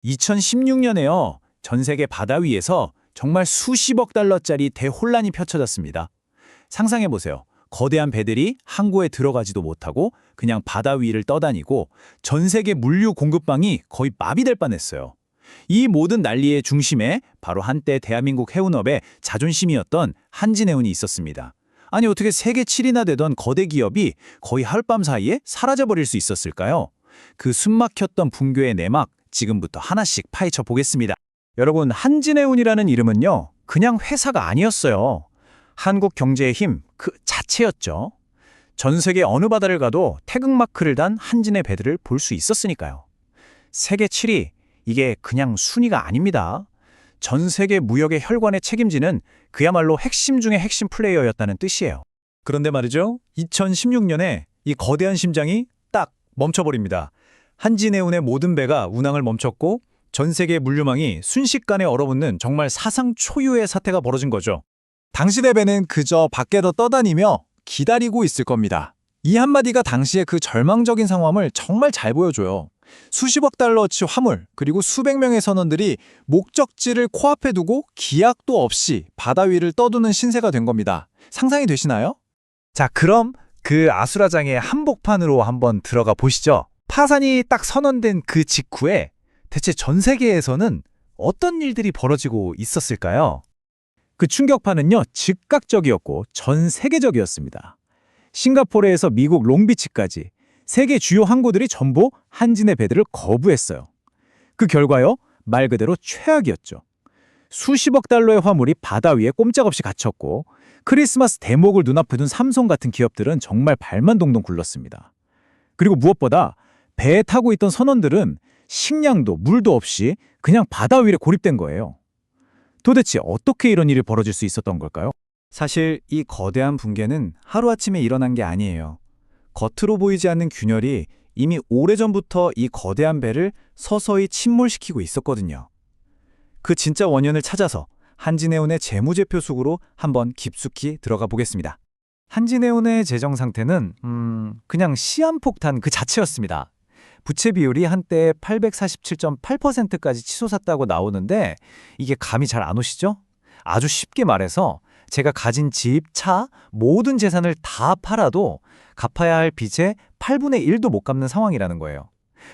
2016년에요. 전 세계 바다 위에서 정말 수십억 달러짜리 대혼란이 펼쳐졌습니다. 상상해보세요. 거대한 배들이 항구에 들어가지도 못하고 그냥 바다 위를 떠다니고 전 세계 물류 공급망이 거의 마비될 뻔했어요. 이 모든 난리의 중심에 바로 한때 대한민국 해운업의 자존심이었던 한진해운이 있었습니다. 아니 어떻게 세계 7위나 되던 거대 기업이 거의 하룻밤 사이에 사라져버릴 수 있었을까요? 그 숨막혔던 붕괴의 내막 지금부터 하나씩 파헤쳐 보겠습니다. 여러분, 한진해운이라는 이름은요, 그냥 회사가 아니었어요. 한국 경제의 힘 그 자체였죠. 전 세계 어느 바다를 가도 태극마크를 단 한진의 배들을 볼 수 있었으니까요. 세계 7위, 이게 그냥 순위가 아닙니다. 전 세계 무역의 혈관에 책임지는 그야말로 핵심 중의 핵심 플레이어였다는 뜻이에요. 그런데 말이죠, 2016년에 이 거대한 심장이 딱 멈춰버립니다. 한진해운의 모든 배가 운항을 멈췄고 전 세계 물류망이 순식간에 얼어붙는 정말 사상 초유의 사태가 벌어진 거죠. 당신의 배는 그저 밖에서 떠다니며 기다리고 있을 겁니다. 이 한마디가 당시의 그 절망적인 상황을 정말 잘 보여줘요. 수십억 달러어치 화물, 그리고 수백 명의 선원들이 목적지를 코앞에 두고 기약도 없이 바다 위를 떠도는 신세가 된 겁니다. 상상이 되시나요? 자, 그럼 그 아수라장의 한복판으로 한번 들어가 보시죠. 파산이 딱 선언된 그 직후에 대체 전 세계에서는 어떤 일들이 벌어지고 있었을까요? 그 충격파는요, 즉각적이었고 전 세계적이었습니다. 싱가포르에서 미국 롱비치까지 세계 주요 항구들이 전부 한진의 배들을 거부했어요. 그 결과요, 말 그대로 최악이었죠. 수십억 달러의 화물이 바다 위에 꼼짝없이 갇혔고 크리스마스 대목을 눈앞에 둔 삼성 같은 기업들은 정말 발만 동동 굴렀습니다. 그리고 무엇보다 배에 타고 있던 선원들은 식량도 물도 없이 그냥 바다 위에 고립된 거예요. 도대체 어떻게 이런 일이 벌어질 수 있었던 걸까요? 사실 이 거대한 붕괴는 하루아침에 일어난 게 아니에요. 겉으로 보이지 않는 균열이 이미 오래전부터 이 거대한 배를 서서히 침몰시키고 있었거든요. 그 진짜 원인을 찾아서 한진해운의 재무제표 속으로 한번 깊숙이 들어가 보겠습니다. 한진해운의 재정 상태는 그냥 시한폭탄 그 자체였습니다. 부채 비율이 한때 847.8%까지 치솟았다고 나오는데 이게 감이 잘 안 오시죠? 아주 쉽게 말해서 제가 가진 집, 차, 모든 재산을 다 팔아도 갚아야 할 빚의 8분의 1도 못 갚는 상황이라는 거예요.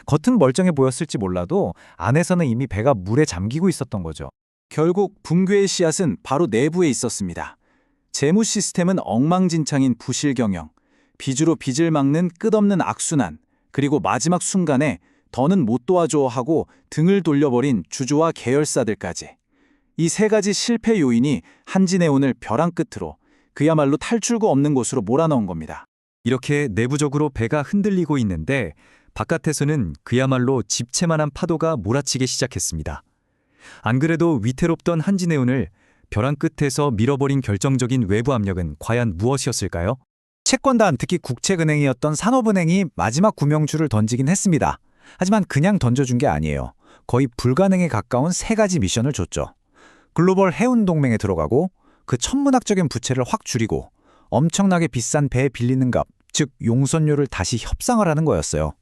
겉은 멀쩡해 보였을지 몰라도 안에서는 이미 배가 물에 잠기고 있었던 거죠. 결국 붕괴의 씨앗은 바로 내부에 있었습니다. 재무 시스템은 엉망진창인 부실 경영, 빚으로 빚을 막는 끝없는 악순환, 그리고 마지막 순간에 더는 못 도와줘 하고 등을 돌려버린 주주와 계열사들까지. 이 세 가지 실패 요인이 한진해운을 벼랑 끝으로 그야말로 탈출구 없는 곳으로 몰아넣은 겁니다. 이렇게 내부적으로 배가 흔들리고 있는데 바깥에서는 그야말로 집채만한 파도가 몰아치기 시작했습니다. 안 그래도 위태롭던 한진해운을 벼랑 끝에서 밀어버린 결정적인 외부 압력은 과연 무엇이었을까요? 채권단, 특히 국책은행이었던 산업은행이 마지막 구명줄을 던지긴 했습니다. 하지만 그냥 던져준 게 아니에요. 거의 불가능에 가까운 세 가지 미션을 줬죠. 글로벌 해운 동맹에 들어가고 그 천문학적인 부채를 확 줄이고 엄청나게 비싼 배 빌리는 값, 즉 용선료를 다시 협상을 하는 거였어요.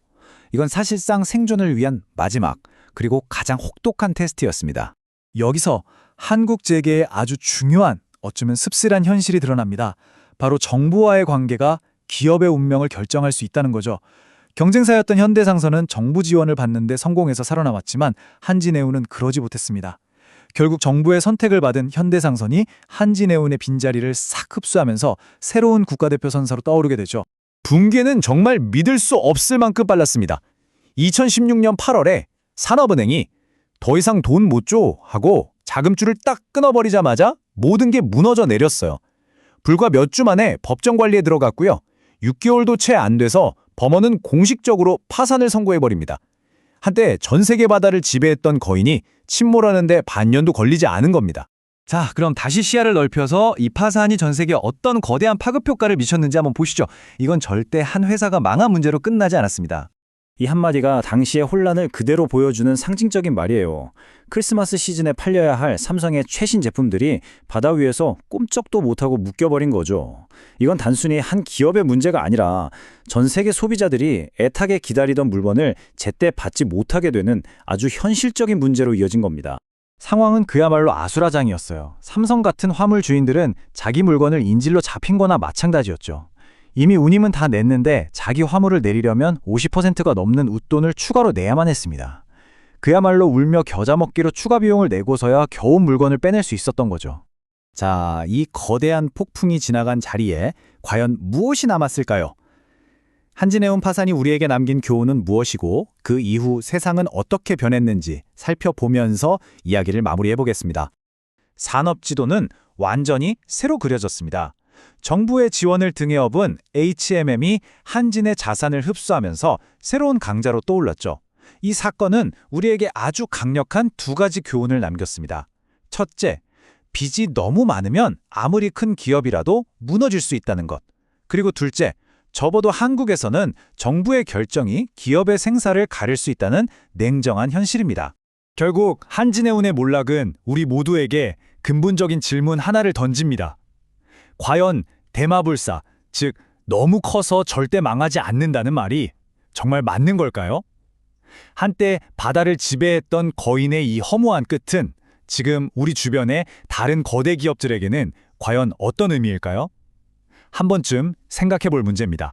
이건 사실상 생존을 위한 마지막, 그리고 가장 혹독한 테스트였습니다. 여기서 한국 재계의 아주 중요한, 어쩌면 씁쓸한 현실이 드러납니다. 바로 정부와의 관계가 기업의 운명을 결정할 수 있다는 거죠. 경쟁사였던 현대상선은 정부 지원을 받는데 성공해서 살아남았지만 한진해운은 그러지 못했습니다. 결국 정부의 선택을 받은 현대상선이 한진해운의 빈자리를 싹 흡수하면서 새로운 국가대표 선사로 떠오르게 되죠. 붕괴는 정말 믿을 수 없을 만큼 빨랐습니다. 2016년 8월에 산업은행이 더 이상 돈 못 줘 하고 자금줄을 딱 끊어버리자마자 모든 게 무너져 내렸어요. 불과 몇 주 만에 법정 관리에 들어갔고요. 6개월도 채 안 돼서 범원은 공식적으로 파산을 선고해버립니다. 한때 전 세계 바다를 지배했던 거인이 침몰하는데 반년도 걸리지 않은 겁니다. 자, 그럼 다시 시야를 넓혀서 이 파산이 전 세계에 어떤 거대한 파급 효과를 미쳤는지 한번 보시죠. 이건 절대 한 회사가 망한 문제로 끝나지 않았습니다. 이 한마디가 당시의 혼란을 그대로 보여주는 상징적인 말이에요. 크리스마스 시즌에 팔려야 할 삼성의 최신 제품들이 바다 위에서 꼼짝도 못하고 묶여버린 거죠. 이건 단순히 한 기업의 문제가 아니라 전 세계 소비자들이 애타게 기다리던 물건을 제때 받지 못하게 되는 아주 현실적인 문제로 이어진 겁니다. 상황은 그야말로 아수라장이었어요. 삼성 같은 화물 주인들은 자기 물건을 인질로 잡힌 거나 마찬가지였죠. 이미 운임은 다 냈는데 자기 화물을 내리려면 50%가 넘는 웃돈을 추가로 내야만 했습니다. 그야말로 울며 겨자 먹기로 추가 비용을 내고서야 겨우 물건을 빼낼 수 있었던 거죠. 자, 이 거대한 폭풍이 지나간 자리에 과연 무엇이 남았을까요? 한진해운 파산이 우리에게 남긴 교훈은 무엇이고 그 이후 세상은 어떻게 변했는지 살펴보면서 이야기를 마무리해보겠습니다. 산업지도는 완전히 새로 그려졌습니다. 정부의 지원을 등에 업은 HMM이 한진의 자산을 흡수하면서 새로운 강자로 떠올랐죠. 이 사건은 우리에게 아주 강력한 두 가지 교훈을 남겼습니다. 첫째, 빚이 너무 많으면 아무리 큰 기업이라도 무너질 수 있다는 것. 그리고 둘째, 적어도 한국에서는 정부의 결정이 기업의 생사를 가릴 수 있다는 냉정한 현실입니다. 결국 한진해운의 몰락은 우리 모두에게 근본적인 질문 하나를 던집니다. 과연 대마불사, 즉 너무 커서 절대 망하지 않는다는 말이 정말 맞는 걸까요? 한때 바다를 지배했던 거인의 이 허무한 끝은 지금 우리 주변의 다른 거대 기업들에게는 과연 어떤 의미일까요? 한 번쯤 생각해 볼 문제입니다.